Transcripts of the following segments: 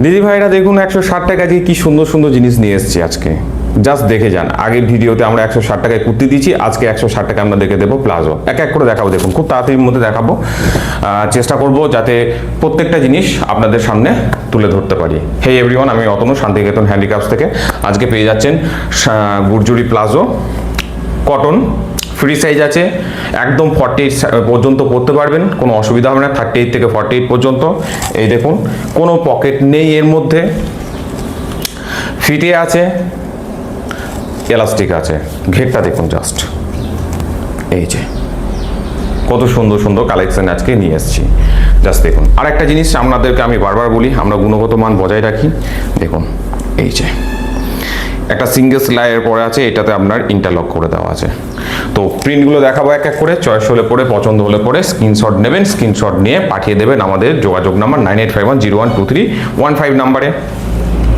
দিদি ভাইরা দেখুন 160 টাকা দিয়ে কি সুন্দর সুন্দর জিনিস নিয়ে এসেছি আজকে, জাস্ট দেখে যান। আগের ভিডিওতে আমরা 160 টাকায় কুর্তি দিয়েছি, আজকে 160 টাকা আমরা দেখে দেবো প্লাজো। এক এক করে দেখাবো, দেখুন খুব তাড়াতাড়ির মধ্যে দেখাবো, চেষ্টা করব যাতে প্রত্যেকটা জিনিস আপনাদের সামনে তুলে ধরতে পারি। হে এভরিওয়ান, আমি অতনু শান্তিনিকেতন হ্যান্ডিক্রাফটস থেকে। আজকে পেয়ে যাচ্ছেন গুর্জরি প্লাজো কটন, ফ্রি সাইজ আছে, একদম 48 পর্যন্ত পরতে পারবেন, কোনো অসুবিধা হবে না। 38 থেকে 48 পর্যন্ত। এই দেখুন কোনো পকেট নেই এর মধ্যে, ফিটে আছে, এলাস্টিক আছে। ঘেরটা দেখুন জাস্ট, এই যে কত সুন্দর সুন্দর কালেকশন আজকে নিয়ে এসেছি, জাস্ট দেখুন। আর একটা জিনিস আপনাদেরকে আমি বারবার বলি, আমরা গুণগত মান বজায় রাখি। দেখুন এই যে একটা সিঙ্গেল সেলাইয়ের পরে আছে, এটাতে আপনার ইন্টারলক করে দেওয়া আছে। তো প্রিন্টগুলো দেখাবো এক এক করে, চয়েস হলে পরে, পছন্দ হলে পরে স্ক্রিনশট নেবেন, স্ক্রিনশট নিয়ে পাঠিয়ে দেবেন আমাদের যোগাযোগ নাম্বার 9851012315 নাম্বারে।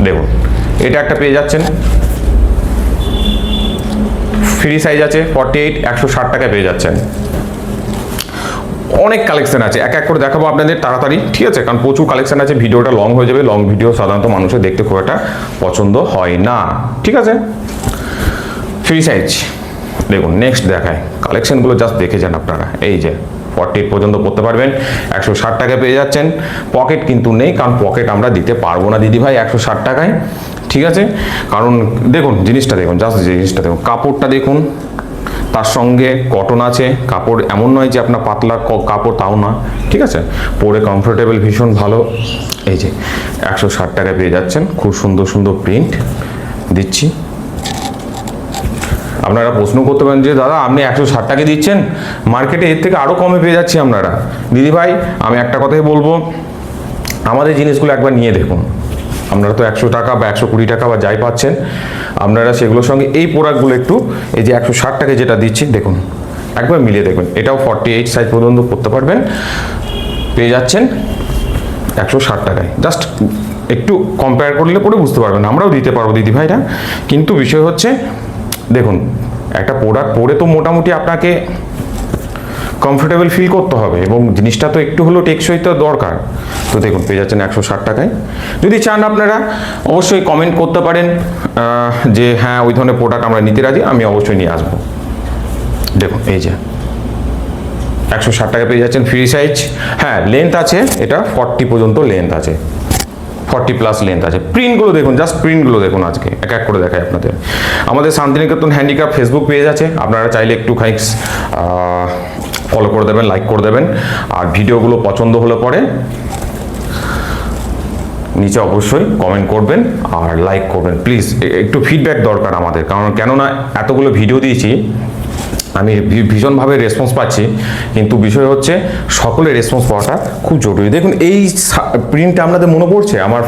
দেখুন এটা একটা পেয়ে যাচ্ছেন, ফ্রি সাইজ আছে, 48, 160 টাকায় পেয়ে যাচ্ছেন। অনেক কালেকশন আছে, এক এক করে দেখাবো আপনাদের তাড়াতাড়ি, ঠিক আছে? কারণ প্রচুর কালেকশন আছে, ভিডিওটা লং হয়ে যাবে। লং ভিডিও সাধারণত মানুষের দেখতে খুব একটা পছন্দ হয় না, ঠিক আছে? ফ্রি সাইজ দেখুন, নেক্সট দেখায় কালেকশনগুলো, জাস্ট দেখে যান আপনারা। এই যে 48 পর্যন্ত করতে পারবেন, 160 টাকায় পেয়ে যাচ্ছেন। পকেট কিন্তু নেই, কারণ পকেট আমরা দিতে পারবো না দিদি ভাই 160 টাকায়, ঠিক আছে? কারণ দেখুন জিনিসটা দেখুন, জাস্ট জিনিসটা দেখুন, কাপড়টা দেখুন, তার সঙ্গে কটন আছে। কাপড় এমন নয় যে আপনার পাতলা কাপড়, তাও না, ঠিক আছে? পরে কমফোর্টেবল, ভীষণ ভালো। এই যে 160 টাকায় পেয়ে যাচ্ছেন, খুব সুন্দর সুন্দর প্রিন্ট দিচ্ছি। আপনারা প্রশ্ন করতে পারেন যে দাদা আপনি 160 টাকা দিচ্ছেন, মার্কেটে এর থেকে আরও কমে পেয়ে যাচ্ছি আপনারা। দিদি ভাই আমি একটা কথাই বলবো, আমাদের জিনিসগুলো একবার নিয়ে দেখুন। আপনারা তো 100 টাকা বা 120 টাকা বা যাই পাচ্ছেন, আপনারা সেগুলোর সঙ্গে এই প্রোডাক্টগুলো একটু, এই যে 160 টাকায় যেটা দিচ্ছি দেখুন, একবার মিলিয়ে দেখবেন। এটাও 48 সাইজ পর্যন্ত করতে পারবেন, পেয়ে যাচ্ছেন 160 টাকায়। জাস্ট একটু কম্পেয়ার করলে পরে বুঝতে পারবেন, আমরাও দিতে পারবো দিদি ভাইরা। কিন্তু বিষয় হচ্ছে দেখুন, একটা প্রোডাক্ট পরে তো মোটামুটি আপনাকে কমফোর্টেবল ফিল করতে হবে, এবং জিনিসটা তো একটু হলেও টেকসই তো দরকার। তো দেখুন পেয়ে যাচ্ছেন 160 টাকায়। যদি চান আপনারা অবশ্যই কমেন্ট করতে পারেন যে হ্যাঁ ওই ধরনের প্রোডাক্ট আমরা নিতে রাজি, আমি অবশ্যই নিয়ে আসবো। দেখুন এই যে 160 টাকা পেয়ে যাচ্ছেন, ফ্রি সাইজ। হ্যাঁ লেন্থ আছে, এটা 40 পর্যন্ত লেন্থ আছে, 40+ লেন্থ আছে। প্রিন্টগুলো দেখুন, জাস্ট প্রিন্টগুলো দেখুন, আজকে এক এক করে দেখাই আপনাদের। আমাদের শান্তিনিকেতন হ্যান্ডিক্রাফট ফেসবুক পেজ আছে, আপনারা চাইলে একটু খানিক ফলো করে দেবেন, লাইক করে দেবেন। আর ভিডিওগুলো পছন্দ হলে পরে নিচে অবশ্যই কমেন্ট করবেন আর লাইক করবেন প্লিজ। একটু ফিডব্যাক দরকার আমাদের, কারণ কেননা এতগুলো ভিডিও দিয়েছি, আমি ভীষণভাবে রেসপন্স পাচ্ছি, কিন্তু বিষয় হচ্ছে সকলের রেসপন্স পাওয়াটা খুব জরুরি। দেখুন এই প্রিন্টটা আপনাদের মনে পড়ছে, আমার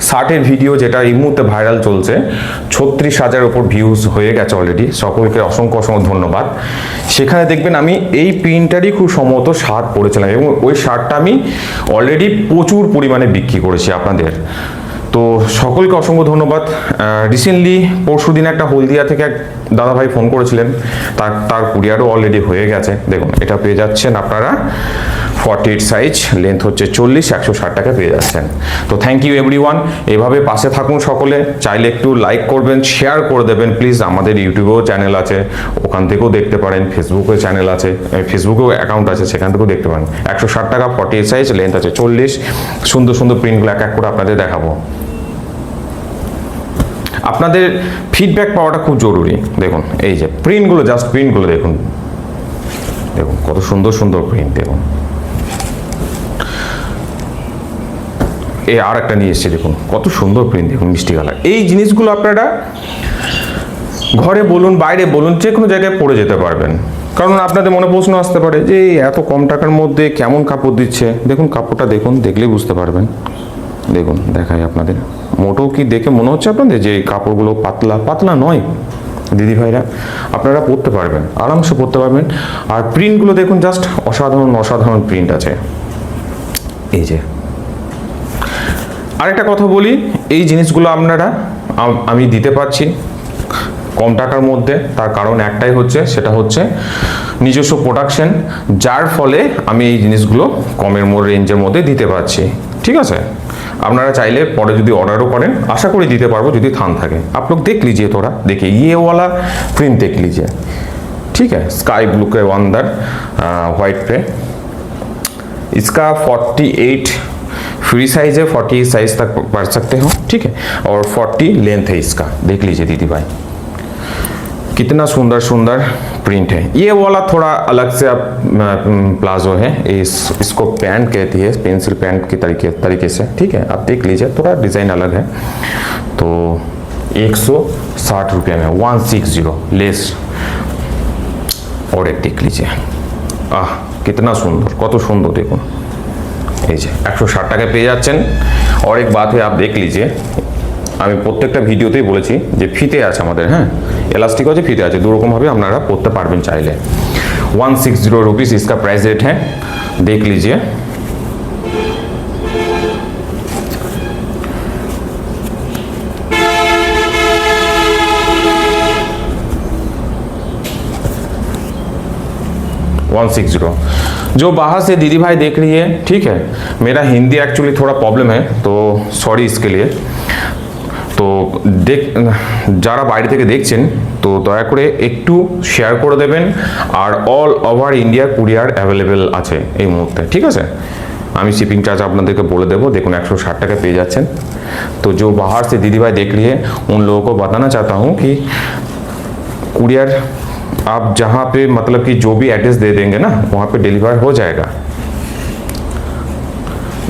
শার্টের ভিডিও যেটা এই মুহূর্তে ভাইরাল চলছে, 36,000 ওপর ভিউজ হয়ে গেছে অলরেডি। সকলকে অসংখ্য অসংখ্য ধন্যবাদ। সেখানে দেখবেন আমি এই প্রিন্টারই খুব সম্ভবত শার্ট পরেছিলাম, এবং ওই শার্টটা আমি অলরেডি প্রচুর পরিমাণে বিক্রি করেছি আপনাদের। তো সকলকে অসংখ্য ধন্যবাদ। রিসেন্টলি পরশুদিন একটা হলদিয়া থেকে এক দাদাভাই ফোন করেছিলেন, তার কুরিয়ারও অলরেডি হয়ে গেছে। দেখুন এটা পেয়ে যাচ্ছেন আপনারা 48 সাইজ, লেন্থ হচ্ছে 40, 160 টাকা পেয়ে যাচ্ছেন। তো থ্যাংক ইউ এভরিওয়ান, এভাবে পাশে থাকুন সকলে। চাইলে একটু লাইক করবেন, শেয়ার করে দেবেন প্লিজ। আমাদের ইউটিউবেও চ্যানেল আছে, ওখান থেকেও দেখতে পারেন। ফেসবুকেও চ্যানেল আছে, ফেসবুকেও অ্যাকাউন্ট আছে, সেখান থেকেও দেখতে পারেন। 160 টাকা, 48 সাইজ, লেন্থ আছে 40। সুন্দর সুন্দর প্রিন্টগুলো এক এক করে আপনাদের দেখাবো। আপনাদের ফিডব্যাক পাওয়াটা খুব জরুরি। দেখুন এই যে প্রিন্টগুলো, জাস্ট প্রিন্টগুলো দেখুন, দেখুন কত সুন্দর সুন্দর প্রিন্ট। দেখুন এই আর একটা নিয়ে এসেছে, দেখুন কত সুন্দর প্রিন্ট, দেখুন মিষ্টি কালার। এই জিনিসগুলো আপনারা ঘরে বলুন, বাইরে বলুন, যে কোনো জায়গায় পরে যেতে পারবেন। কারণ আপনাদের মনে প্রশ্ন আসতে পারে যে এত কম টাকার মধ্যে কেমন কাপড় দিচ্ছে। দেখুন কাপড়টা দেখুন, দেখলেই বুঝতে পারবেন। দেখুন দেখাই আপনাদের, মোটেও কি দেখে মনে হচ্ছে আপনাদের যে কাপড়গুলো পাতলা? পাতলা নয় দিদি ভাইরা, আপনারা পরতে পারবেন, আরামসে পরতে পারবেন। আর প্রিন্টগুলো দেখুন, জাস্ট অসাধারণ অসাধারণ প্রিন্ট আছে। এই যে আরেকটা কথা বলি, এই জিনিসগুলো আপনারা আমি দিতে পারছি কম টাকার মধ্যে, তার কারণ একটাই হচ্ছে, সেটা হচ্ছে নিজস্ব প্রোডাকশন, যার ফলে আমি এই জিনিসগুলো কমের রেঞ্জের মধ্যে দিতে পারছি, ঠিক আছে? আপনারা चाहले পরে যদি অর্ডারও করেন आशा करी दीते पारबो যদি थान থাকে। आप लोग देख लीजिए थोड़ा, देखिए ये वाला प्रिंट देख लीजिए, ठीक है, स्काई ब्लू के अंदर व्हाइट पे। इसका 48 फ्री साइज है, 48 साइज तक पढ़ सकते हो, ठीक है, और 40 लेंथ है इसका। देख लीजिए दीदी भाई कितना सुंदर सुंदर प्रिंट है। ये वाला थोड़ा अलग से अब प्लाजो है, इसको पैंट कहती है, पेंसिल पैंट की तरीके से, ठीक है। आप देख लीजिए थोड़ा डिज़ाइन अलग है। तो 160 रुपये में 160 लेस। और एक देख लीजिए, आह कितना सुंदर, कत सुंदर देखो, এই যে 160 টাকায় পেয়ে যাচ্ছেন। और एक बात है, आप देख लीजिए, আমি প্রত্যেকটা ভিডিওতেই বলেছি যে ফিতে আছে আমাদের, হ্যাঁ ইলাস্টিক আছে, ফিতে আছে, দুরকম ভাবে আপনারা পরতে পারবেন চাইলে। 160 रुपीस इसका प्राइस रेट है, देख लीजिए। जो बाहर से दीदी भाई देख रही है, ठीक है, मेरा हिंदी एक्चुअली थोड़ा प्रॉब्लम है, तो सॉरी इसके लिए। तो যারা বাইরে থেকে দেখছেন তো দয়া করে একটু শেয়ার করে দেবেন। আর all over India courier available আছে এই মুহূর্তে, ঠিক আছে। আমি শিপিং চার্জ আপনাদেরকে বলে দেবো। দেখুন 160 টাকায় পেয়ে যাচ্ছেন। तो जो बाहर से दीदी भाई देख रही है उन लोगों को बताना चाहता हूँ कि कुरियर आप जहाँ पे मतलब कि जो भी एड्रेस दे देंगे ना वहाँ पे डिलीवर हो जाएगा।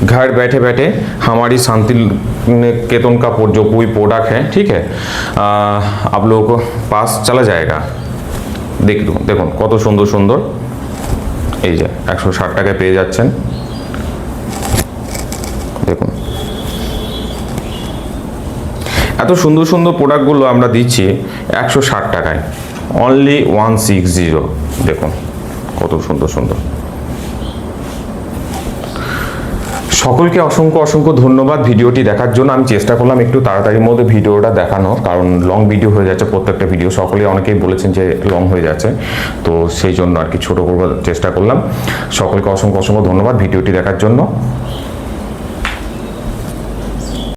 घर बैठे बैठे हमारी शांति निकेतन का जो कोई प्रोडक्ट है, ठीक है, आप लोगों को पास चला जाएगा। দেখুন কত সুন্দর সুন্দর, এই যে 160 টাকায় পেয়ে যাচ্ছেন। দেখুন এত সুন্দর সুন্দর প্রোডাক্টগুলো আমরা দিচ্ছি 160 টাকায়, অনলি 160। দেখুন কত সুন্দর সুন্দর। সকলকে অসংখ্য অসংখ্য ধন্যবাদ ভিডিওটি দেখার জন্য। আমি চেষ্টা করলাম একটু তাড়াতাড়ির মধ্যে ভিডিওটা দেখানোর, কারণ লং ভিডিও হয়ে যাচ্ছে প্রত্যেকটা ভিডিও, সকলে অনেকেই বলেছেন যে লং হয়ে যাচ্ছে, তো সেই জন্য আর কি ছোট করবার চেষ্টা করলাম। সকলকে অসংখ্য অসংখ্য ধন্যবাদ ভিডিওটি দেখার জন্য।